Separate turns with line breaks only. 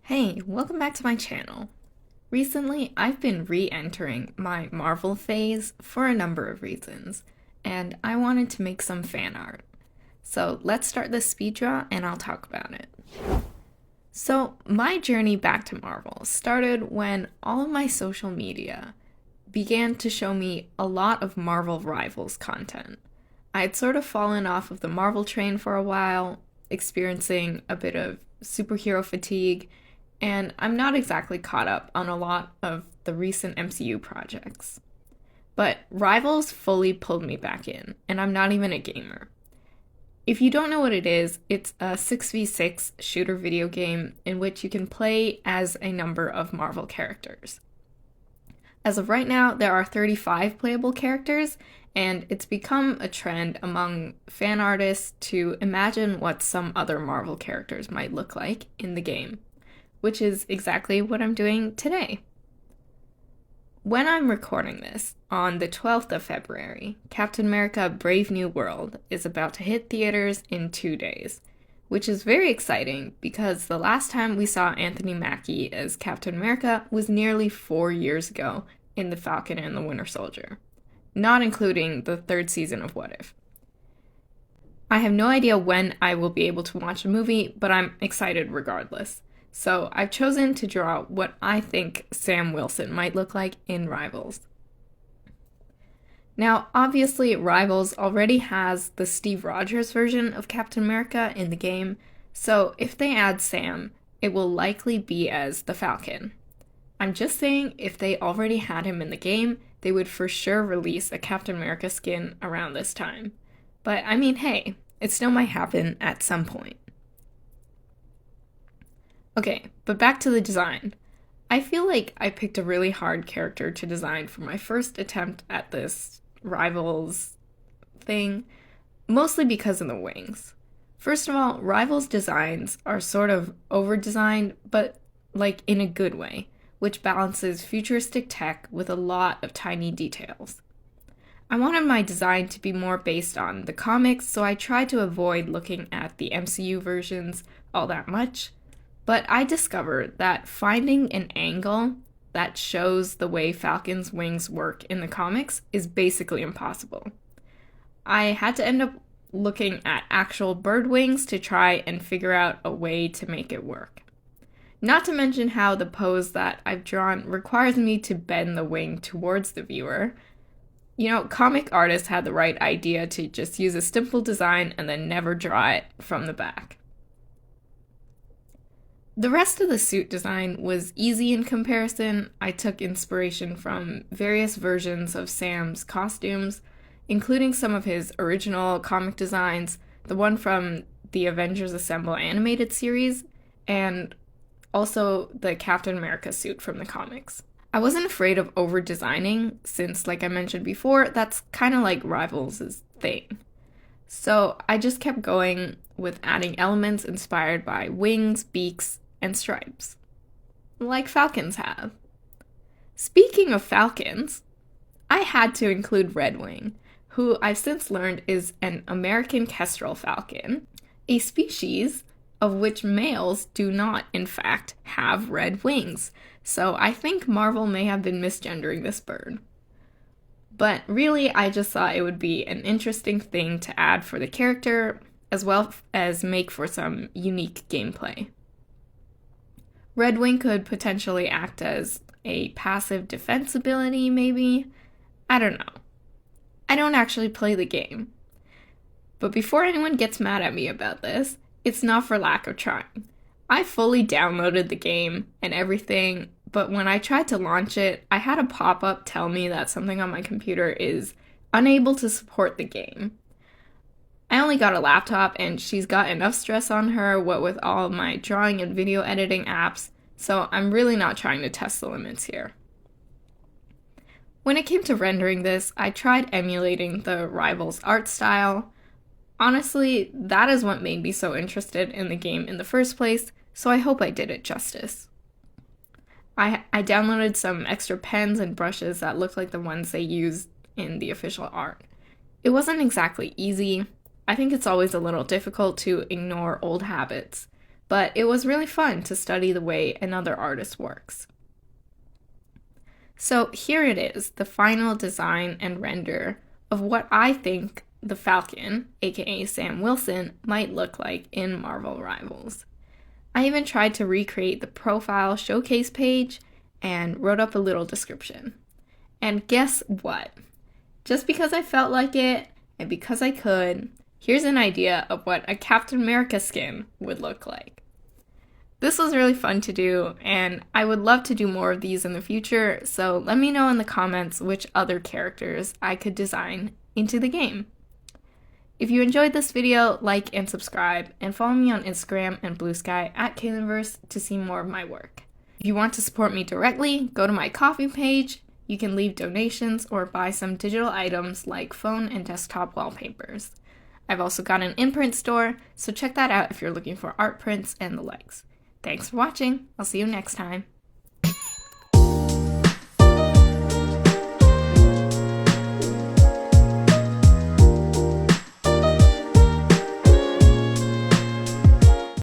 Hey, welcome back to my channel. Recently, I've been re-entering my Marvel phase for a number of reasons, and I wanted to make some fan art. So let's start this speed draw and I'll talk about it. So, my journey back to Marvel started when all of my social media began to show me a lot of Marvel Rivals content. I had sort of fallen off of the Marvel train for a while, experiencing a bit of superhero fatigue, and I'm not exactly caught up on a lot of the recent MCU projects. But Rivals fully pulled me back in, and I'm not even a gamer. If you don't know what it is, it's a 6v6 shooter video game in which you can play as a number of Marvel characters. As of right now, there are 35 playable characters, and it's become a trend among fan artists to imagine what some other Marvel characters might look like in the game, which is exactly what I'm doing today. When I'm recording this, on the 12th of February, Captain America Brave New World is about to hit theaters in 2 days, which is very exciting because the last time we saw Anthony Mackie as Captain America was nearly 4 years ago in The Falcon and the Winter Soldier, not including the third season of What If. I have no idea when I will be able to watch a movie, but I'm excited regardless. So I've chosen to draw what I think Sam Wilson might look like in Rivals. Now, obviously, Rivals already has the Steve Rogers version of Captain America in the game, so if they add Sam, it will likely be as the Falcon. I'm just saying, if they already had him in the game, they would for sure release a Captain America skin around this time. But I mean, hey, it still might happen at some point. Okay, but back to the design. I feel like I picked a really hard character to design for my first attempt at this Rivals thing, mostly because of the wings. First of all, Rivals designs are sort of over-designed, but like in a good way, which balances futuristic tech with a lot of tiny details. I wanted my design to be more based on the comics, so I tried to avoid looking at the MCU versions all that much. But I discovered that finding an angle that shows the way Falcon's wings work in the comics is basically impossible. I had to end up looking at actual bird wings to try and figure out a way to make it work. Not to mention how the pose that I've drawn requires me to bend the wing towards the viewer. You know, comic artists had the right idea to just use a simple design and then never draw it from the back. The rest of the suit design was easy in comparison. I took inspiration from various versions of Sam's costumes, including some of his original comic designs, the one from the Avengers Assemble animated series, and also the Captain America suit from the comics. I wasn't afraid of over-designing since, like I mentioned before, that's kind of like Rivals' thing. So I just kept going with adding elements inspired by wings, beaks, and stripes, like Falcons have. Speaking of Falcons, I had to include Redwing, who I've since learned is an American kestrel falcon, a species of which males do not, in fact, have red wings, so I think Marvel may have been misgendering this bird. But really, I just thought it would be an interesting thing to add for the character, as well as make for some unique gameplay. Redwing could potentially act as a passive defense ability, maybe? I don't know. I don't actually play the game. But before anyone gets mad at me about this, it's not for lack of trying. I fully downloaded the game and everything, but when I tried to launch it, I had a pop-up tell me that something on my computer is unable to support the game. I only got a laptop, and she's got enough stress on her, what with all my drawing and video editing apps, so I'm really not trying to test the limits here. When it came to rendering this, I tried emulating the Rivals art style. Honestly, that is what made me so interested in the game in the first place, so I hope I did it justice. I downloaded some extra pens and brushes that looked like the ones they used in the official art. It wasn't exactly easy. I think it's always a little difficult to ignore old habits, but it was really fun to study the way another artist works. So here it is, the final design and render of what I think the Falcon, aka Sam Wilson, might look like in Marvel Rivals. I even tried to recreate the profile showcase page and wrote up a little description. And guess what? Just because I felt like it, and because I could, here's an idea of what a Captain America skin would look like. This was really fun to do, and I would love to do more of these in the future, so let me know in the comments which other characters I could design into the game. If you enjoyed this video, like and subscribe, and follow me on Instagram and Blue Sky at Kaylinverse to see more of my work. If you want to support me directly, go to my Ko-fi page. You can leave donations or buy some digital items like phone and desktop wallpapers. I've also got an imprint store, so check that out if you're looking for art prints and the likes. Thanks for watching. I'll see you next time.